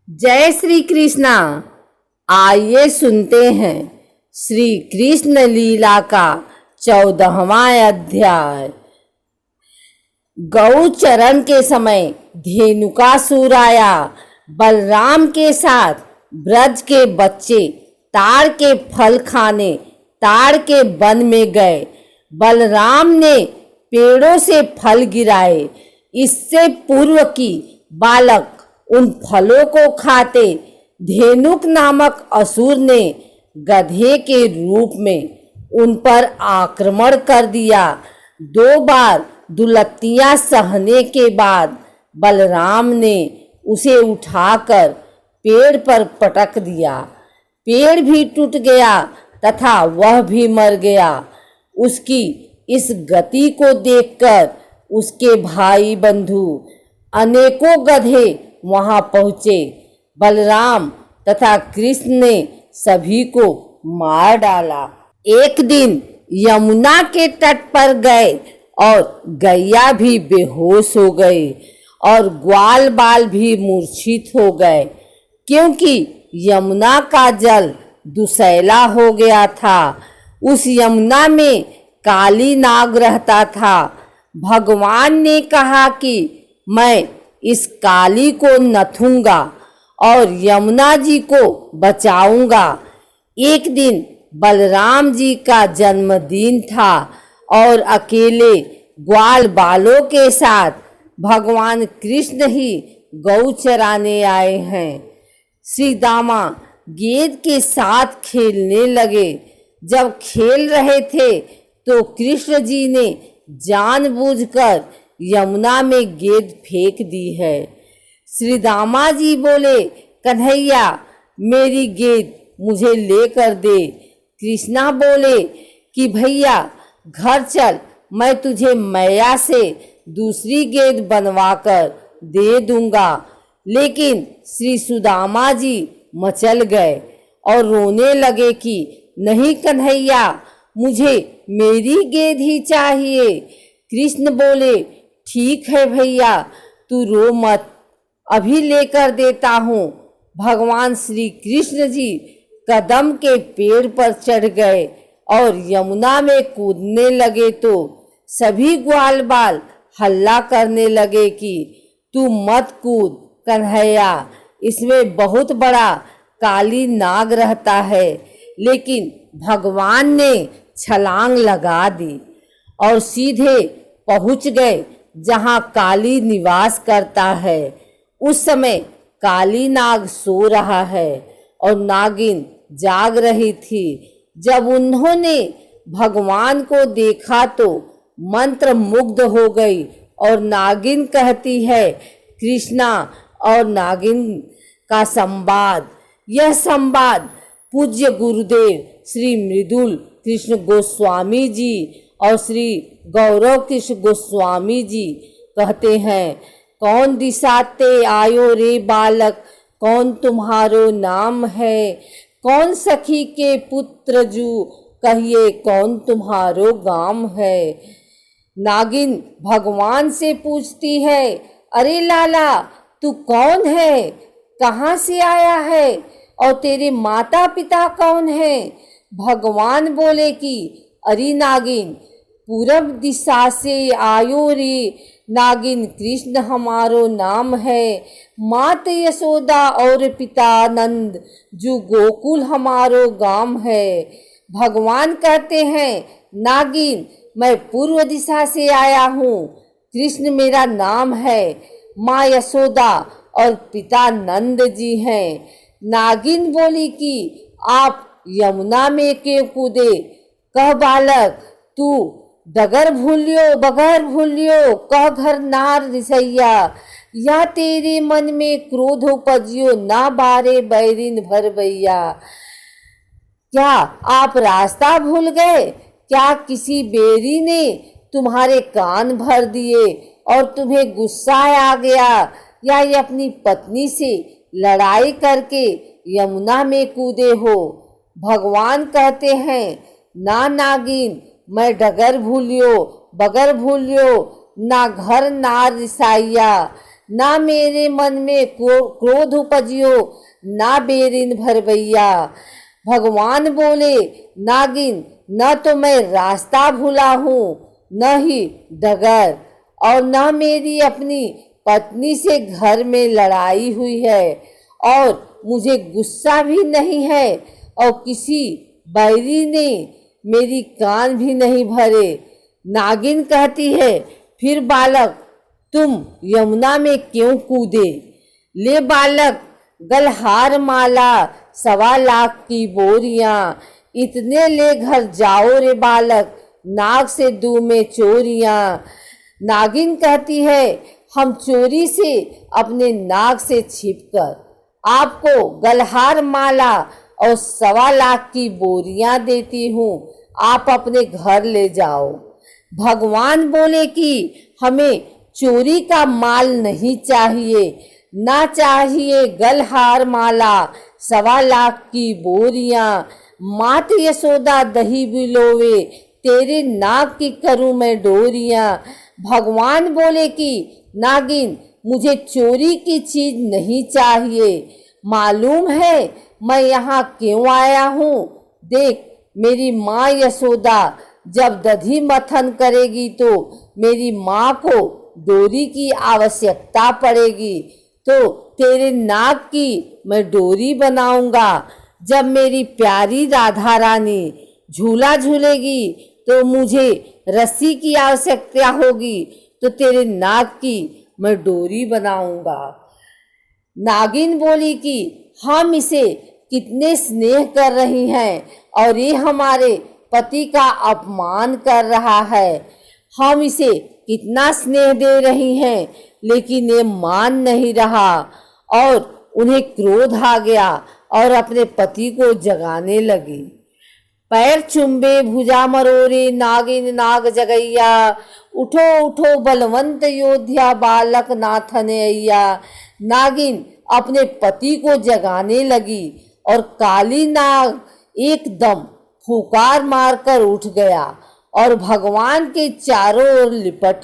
जय श्री कृष्णा। आइए सुनते हैं श्री कृष्ण लीला का 14वां अध्याय। गौचरण के समय धेनुकासुर आया। बलराम के साथ ब्रज के बच्चे ताड़ के फल खाने ताड़ के वन में गए। बलराम ने पेड़ों से फल गिराए। इससे पूर्व की बालक उन फलों को खाते धेनुक नामक असुर ने गधे के रूप में उन पर आक्रमण कर दिया। 2 बार दुलत्तियां सहने के बाद बलराम ने उसे उठाकर पेड़ पर पटक दिया। पेड़ भी टूट गया तथा वह भी मर गया। उसकी इस गति को देखकर उसके भाई बंधु अनेकों गधे वहां पहुंचे। बलराम तथा कृष्ण ने सभी को मार डाला। एक दिन यमुना के तट पर गए और गैया भी बेहोश हो गई और ग्वाल बाल भी मूर्छित हो गए, क्योंकि यमुना का जल दुसैला हो गया था। उस यमुना में काली नाग रहता था। भगवान ने कहा कि मैं इस काली को नथूंगा और यमुना जी को बचाऊंगा। एक दिन बलराम जी का जन्मदिन था और अकेले ग्वाल बालों के साथ भगवान कृष्ण ही गौ चराने आए हैं। श्री दामा गेंद के साथ खेलने लगे। जब खेल रहे थे तो कृष्ण जी ने जानबूझकर यमुना में गेंद फेंक दी है। श्री दामा जी बोले, कन्हैया मेरी गेंद मुझे लेकर दे। कृष्णा बोले कि भैया घर चल, मैं तुझे मैया से दूसरी गेंद बनवाकर दे दूंगा। लेकिन श्री सुदामा जी मचल गए और रोने लगे कि नहीं कन्हैया, मुझे मेरी गेंद ही चाहिए। कृष्ण बोले, ठीक है भैया, तू रो मत, अभी लेकर देता हूँ। भगवान श्री कृष्ण जी कदम के पेड़ पर चढ़ गए और यमुना में कूदने लगे तो सभी ग्वाल बाल हल्ला करने लगे कि तू मत कूद कन्हैया, इसमें बहुत बड़ा काली नाग रहता है। लेकिन भगवान ने छलांग लगा दी और सीधे पहुंच गए जहां काली निवास करता है। उस समय काली नाग सो रहा है और नागिन जाग रही थी। जब उन्होंने भगवान को देखा तो मंत्र मुग्ध हो गई और नागिन कहती है, कृष्णा और नागिन का संवाद। यह संवाद पूज्य गुरुदेव श्री मृदुल कृष्ण गोस्वामी जी और श्री गौरव कृष्ण गोस्वामी जी कहते हैं। कौन दिसाते आयो रे बालक, कौन तुम्हारो नाम है। कौन सखी के पुत्र जू, कहिए कौन तुम्हारो गाम है। नागिन भगवान से पूछती है, अरे लाला तू कौन है, कहाँ से आया है और तेरे माता पिता कौन है। भगवान बोले कि अरे नागिन, पूरब दिशा से आयो रे नागिन, कृष्ण हमारो नाम है। मात यशोदा और पिता नंद, जो गोकुल हमारो गाम है। भगवान कहते हैं, नागिन मैं पूर्व दिशा से आया हूँ, कृष्ण मेरा नाम है। माँ यशोदा और पिता नंद जी हैं। नागिन बोली कि आप यमुना में क्यों कूदे। कह बालक, तू डगर भूलियो बगर भूलियो, कह घर नार रिसैया। या तेरे मन में क्रोध उपजियो, ना बारे बैरिन भर भैया। क्या आप रास्ता भूल गए। क्या किसी बेरी ने तुम्हारे कान भर दिए और तुम्हें गुस्सा आ गया, या ये अपनी पत्नी से लड़ाई करके यमुना में कूदे हो। भगवान कहते हैं, ना नागिन, मैं डगर भूलियो बगर भूलियो, ना घर ना रिसाइया। ना मेरे मन में क्रोध उपजियो, ना बेरिन भरवैया। भगवान बोले, नागिन, न तो मैं रास्ता भूला हूँ, न ही डगर, और न मेरी अपनी पत्नी से घर में लड़ाई हुई है, और मुझे गुस्सा भी नहीं है, और किसी बैरी ने मेरी कान भी नहीं भरे। नागिन कहती है, फिर बालक तुम यमुना में क्यों कूदे? ले बालक, गलहार माला 1.25 लाख की बोरियां, इतने ले घर जाओ रे बालक, नाग से दूं में चोरियां। नागिन कहती है, हम चोरी से अपने नाग से छिपकर आपको गलहार माला और 1.25 लाख की बोरियां देती हूँ, आप अपने घर ले जाओ। भगवान बोले कि हमें चोरी का माल नहीं चाहिए, ना चाहिए गलहार माला 1.25 लाख की बोरियां। मात यशोदा दही बिलोवे, तेरे नाक की करूं मैं डोरियां। भगवान बोले कि नागिन, मुझे चोरी की चीज नहीं चाहिए, मालूम है मैं यहाँ क्यों आया हूँ? देख, मेरी माँ यशोदा जब दधी मथन करेगी तो मेरी माँ को डोरी की आवश्यकता पड़ेगी, तो तेरे नाक की मैं डोरी बनाऊंगा। जब मेरी प्यारी राधा रानी झूला झूलेगी तो मुझे रस्सी की आवश्यकता होगी, तो तेरे नाक की मैं डोरी बनाऊंगा। नागिन बोली कि हम इसे कितने स्नेह कर रही हैं, और ये हमारे पति का अपमान कर रहा है। हम इसे कितना स्नेह दे रही हैं, लेकिन ये मान नहीं रहा, और उन्हें क्रोध आ गया और अपने पति को जगाने लगी। पैर चुम्बे भुजा मरोरे, नागिन नाग जगैया, उठो उठो बलवंत योद्धा, बालक नाथन अय्या। नागिन अपने पति को जगाने लगी, और काली नाग एकदम फुकार मारकर उठ गया और भगवान के चारों ओर लिपट।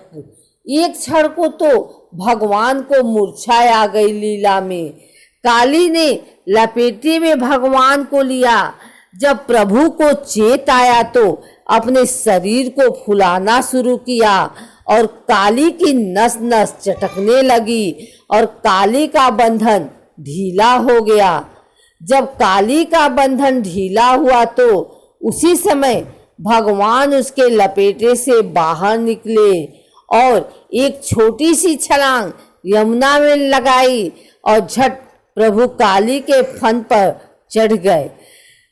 एक क्षण को तो भगवान को मूर्छा आ गई लीला में। काली ने लपेटे में भगवान को लिया। जब प्रभु को चेत आया तो अपने शरीर को फुलाना शुरू किया, और काली की नस नस चटकने लगी, और काली का बंधन ढीला हो गया। जब काली का बंधन ढीला हुआ तो उसी समय भगवान उसके लपेटे से बाहर निकले और एक छोटी सी छलांग यमुना में लगाई, और झट प्रभु काली के फन पर चढ़ गए,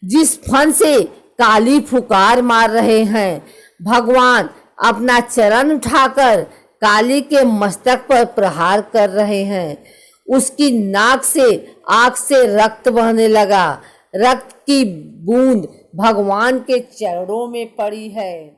जिस फन से काली फुकार मार रहे हैं। भगवान अपना चरण उठाकर काली के मस्तक पर प्रहार कर रहे हैं। उसकी नाक से आंख से रक्त बहने लगा। रक्त की बूंद भगवान के चरणों में पड़ी है।